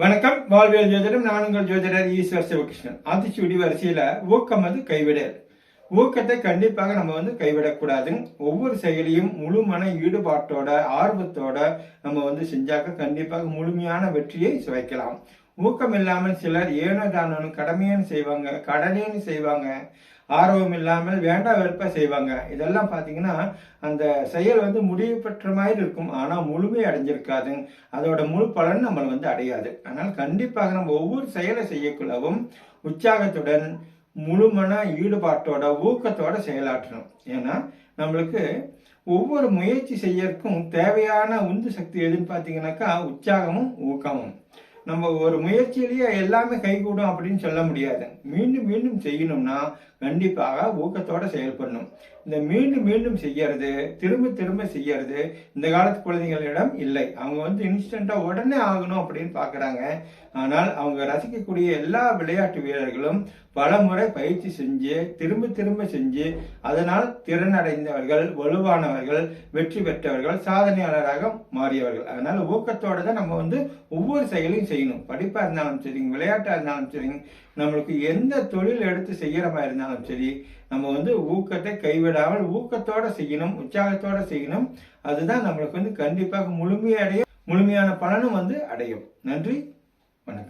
வணக்கம். வாழ்வியல் ஜோதிடம். நான் உங்கள் ஜோதிடர் ஈஸ்வர் சிவகிருஷ்ணன். ஆத்திச்சூடி வரிசையில ஊக்கம் கைவிடல். ஊக்கத்தை கண்டிப்பாக நம்ம கைவிடக்கூடாது. ஒவ்வொரு செயலியும் முழு மன ஈடுபாட்டோட ஆர்வத்தோட நம்ம செஞ்சாக்க கண்டிப்பாக முழுமையான வெற்றியை சுவைக்கலாம். ஊக்கம் இல்லாமல் சிலர் ஏனோ தானோ கடமையன்னு செய்வாங்க, கடனேன்னு செய்வாங்க, ஆர்வம் இல்லாமல் வேண்டா வெறுப்பா செய்வாங்க. இதெல்லாம் பாத்தீங்கன்னா அந்த செயல் முடிவு பெற்ற மாதிரி இருக்கும், ஆனா முழுமை அடைஞ்சிருக்காது. அதோட முழு பலன் நம்ம அடையாது. அதனால கண்டிப்பாக நம்ம ஒவ்வொரு செயலை செய்யக்குள்ளவும் உற்சாகத்துடன் முழுமன ஈடுபாட்டோட ஊக்கத்தோட செயலாற்றணும். ஏன்னா நம்மளுக்கு ஒவ்வொரு முயற்சி செய்யறதுக்கும் தேவையான உந்து சக்தி எதுன்னு பாத்தீங்கன்னாக்கா உற்சாகமும் ஊக்கமும். நம்ம ஒரு முயற்சியிலேயே எல்லாமே கைகூடும் அப்படின்னு சொல்ல முடியாது. மீண்டும் மீண்டும் செய்யணும்னா கண்டிப்பாக ஊக்கத்தோட செயல்படணும். இந்த மீண்டும் மீண்டும் செய்யறது, திரும்ப திரும்ப செய்யறது இந்த காலத்து குழந்தைகளிடம் இல்லை. அவங்க இன்ஸ்டன்டா உடனே ஆகணும் அப்படின்னு பாக்குறாங்க. ஆனால் அவங்க ரசிக்கக்கூடிய எல்லா விளையாட்டு வீரர்களும் பல முறை பயிற்சி செஞ்சு திரும்ப திரும்ப செஞ்சு அதனால் திறன் அடைந்தவர்கள், வலுவானவர்கள், வெற்றி பெற்றவர்கள், சாதனையாளராக மாறியவர்கள். அதனால ஊக்கத்தோட தான் நம்ம ஒவ்வொரு செயலையும் செய்யணும். படிப்பா இருந்தாலும் சரி, விளையாட்டா இருந்தாலும் சரி, நம்மளுக்கு எந்த தொழில் எடுத்து செய்யற மாதிரி இருந்தாலும் சரி, நம்ம ஊக்கத்தை கைவிடாமல் ஊக்கத்தோட செய்யணும், உற்சாகத்தோட செய்யணும். அதுதான் நம்மளுக்கு கண்டிப்பாக முழுமையான பலனும் அடையும். நன்றி, வணக்கம்.